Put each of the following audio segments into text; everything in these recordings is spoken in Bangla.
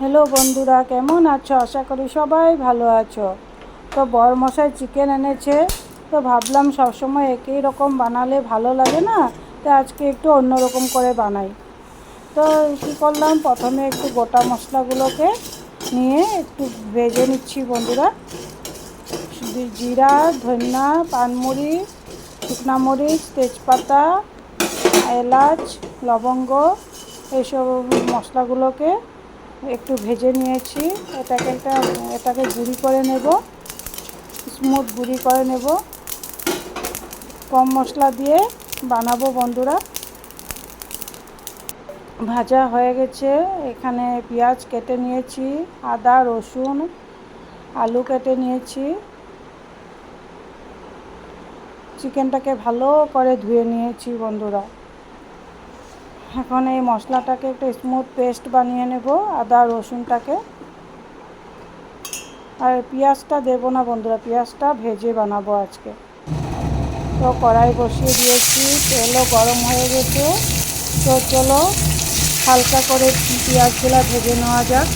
হ্যালো বন্ধুরা, কেমন আছো? আশা করি সবাই ভালো আছো। তো বরমশাই চিকেন এনেছে, তো ভাবলাম সবসময় একই রকম বানালে ভালো লাগে না, তো আজকে একটু অন্যরকম করে বানাই। তো কী করলাম, প্রথমে একটু গোটা মশলাগুলোকে নিয়ে একটু ভেজে নিচ্ছি বন্ধুরা। জিরা, ধনিয়া, পানমরিচ, শুকনা মরিচ, তেজপাতা, এলাচ, লবঙ্গ, এইসব মশলাগুলোকে একটু ভেজে নিয়েছি। এটাকে গুঁড়ি করে নেব, স্মুথ গুঁড়ি করে নেব। কম মশলা দিয়ে বানাবো বন্ধুরা। ভাজা হয়ে গেছে। এখানে পেঁয়াজ কেটে নিয়েছি, আদা, রসুন, আলু কেটে নিয়েছি। চিকেনটাকে ভালো করে ধুয়ে নিয়েছি বন্ধুরা। এখন এই মশলাটাকে একটা স্মুথ পেস্ট বানিয়ে নেব, আদা রসুনটাকে। আর পেঁয়াজটা দেবো না বন্ধুরা, পেঁয়াজটা ভেজে বানাবো আজকে। তো কড়াই বসিয়ে দিয়েছি, তেলও গরম হয়ে গেছে। তো চলো হালকা করে পেঁয়াজগুলো ভেজে নেওয়া যাক।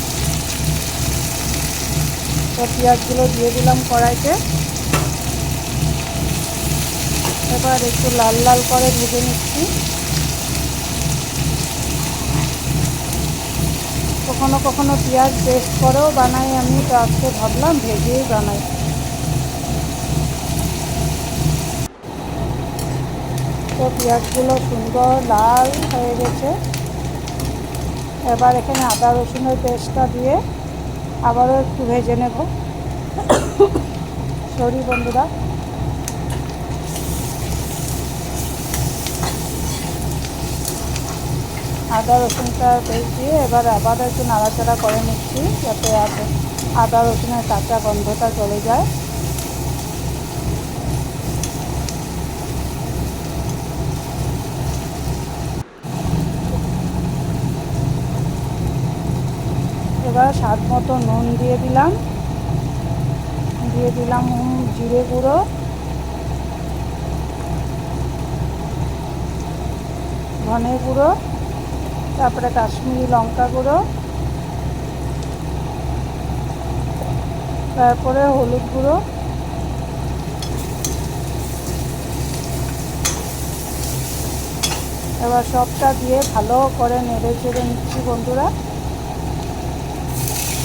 তো পেঁয়াজগুলো দিয়ে দিলাম কড়াইতে। এবার একটু লাল লাল করে ভেজে নিচ্ছি। কখনো কখনো পেঁয়াজ পেস্ট করেও বানাই আমি, তো আজকে ভাবলাম ভেজেই বানাই। তো পেঁয়াজগুলো সুন্দর লাল হয়ে গেছে। এবার এখানে আদা রসুনের পেস্টটা দিয়ে আবারও একটু ভেজে নেব। সরি বন্ধুরা। আদা রসুনটা পেস্ট দিয়ে এবার আবারও একটু নাড়াচাড়া করে নিচ্ছি, যাতে আদা রসুনের কাঁচা গন্ধটা চলে যায়। এবার স্বাদ মতো নুন দিয়ে দিলাম, জিরে গুঁড়ো, ধনে গুঁড়ো, তারপরে কাশ্মীরি লঙ্কা গুঁড়ো, তারপরে হলুদ গুঁড়ো। এবার সবটা দিয়ে ভালো করে নেড়ে চেড়ে নিচ্ছি বন্ধুরা।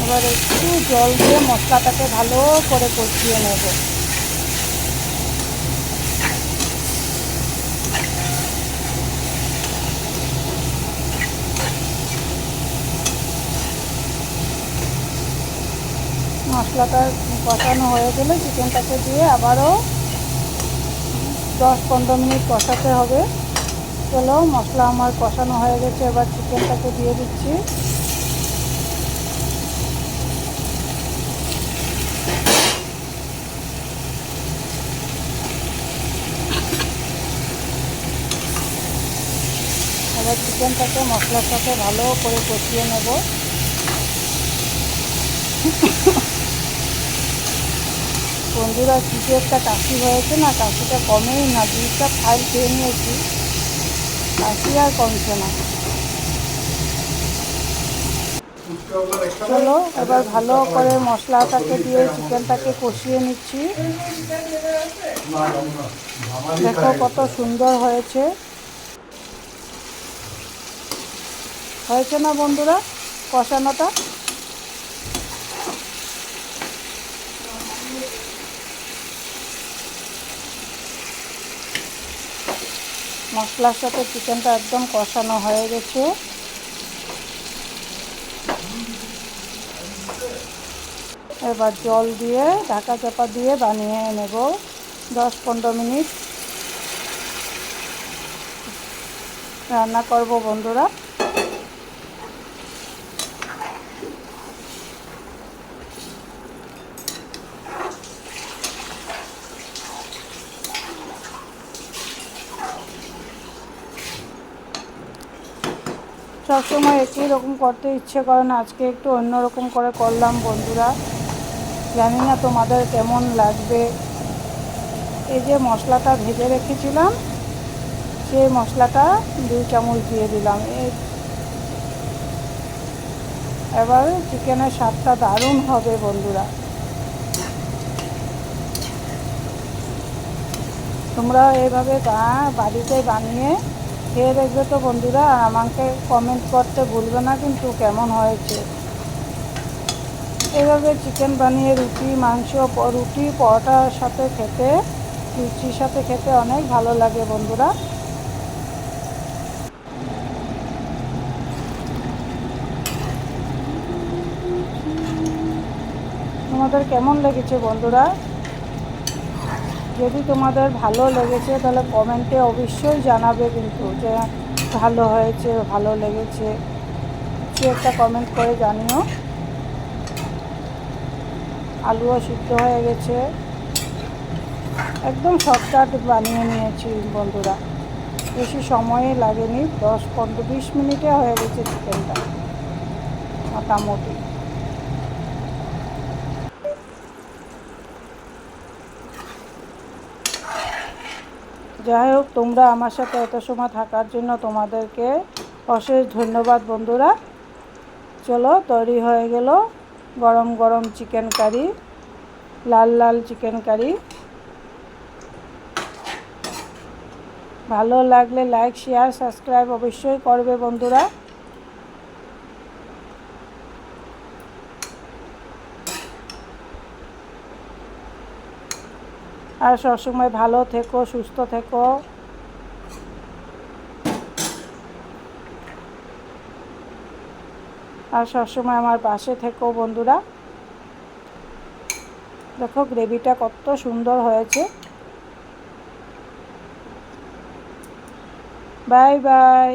এবার একটু জল দিয়ে মশলাটাকে ভালো করে কষিয়ে নেব। মশলাটা কষানো হয়ে গেলে চিকেনটাকে দিয়ে আবারও 10-15 মিনিট কষাতে হবে। চলো, মশলা আমার কষানো হয়ে গেছে, এবার চিকেনটাকে দিয়ে দিচ্ছি। এবার চিকেনটাকে মশলার সাথে ভালো করে কষিয়ে নেব। বন্ধুরা, কী যে একটা কাশি হয়েছে না, কাশিটা কমেই না। 2টা ফাইল খেয়ে নিয়েছি, কাশি আর কমছে না। চলো এবার ভালো করে মশলাটাকে দিয়ে চিকেনটাকে কষিয়ে নিচ্ছি। দেখো কত সুন্দর হয়েছে না বন্ধুরা কষানোটা। মশলার সাথে চিকেনটা একদম কষানো হয়ে গেছে। এবার জল দিয়ে ঢাকা চাপা দিয়ে বানিয়ে নেব 10-15 মিনিট রান্না করব বন্ধুরা। সবসময় একই রকম করতে ইচ্ছে করে না, আজকে একটু অন্যরকম করে করলাম বন্ধুরা। জানি না তোমাদের কেমন লাগবে। এই যে মশলাটা ভেজে রেখেছিলাম, সেই মশলাটা 2 চামচ দিয়ে দিলাম। এবার চিকেনের স্বাদটা দারুণ হবে বন্ধুরা। তোমরা এইভাবে বাড়িতে বানিয়ে খেয়ে দেখবে তো বন্ধুরা, আর আমাকে কমেন্ট করতে ভুলবে না কিন্তু কেমন হয়েছে। এইভাবে চিকেন বানিয়ে রুটি, মাংস, রুটি, পরোটার সাথে খেতে, লুচির সাথে খেতে অনেক ভালো লাগে বন্ধুরা। তোমাদের কেমন লেগেছে বন্ধুরা? যদি তোমাদের ভালো লেগেছে তাহলে কমেন্টে অবশ্যই জানাবে কিন্তু, যে ভালো হয়েছে, ভালো লেগেছে, কিছু একটা কমেন্ট করে জানিও। আলুও সিদ্ধ হয়ে গেছে, একদম শর্টকাট বানিয়ে নিয়েছি বন্ধুরা, বেশি সময় লাগেনি, 10-15-20 মিনিটে হয়ে গেছে চিকেনটা মোটামুটি। যাই হোক, তোমরা আমার সাথে এত সময় থাকার জন্য তোমাদেরকে অশেষ ধন্যবাদ বন্ধুরা। চলো, তৈরি হয়ে গেল গরম গরম চিকেন কারি, লাল লাল চিকেন কারি। ভালো লাগলে লাইক, শেয়ার, সাবস্ক্রাইব অবশ্যই করবে বন্ধুরা। আর সবসময় ভালো থেকো, সুস্থ থেকো। আর সবসময় আমার পাশে থেকো বন্ধুরা। দেখো গ্রেভিটা কত সুন্দর হয়েছে। Bye bye.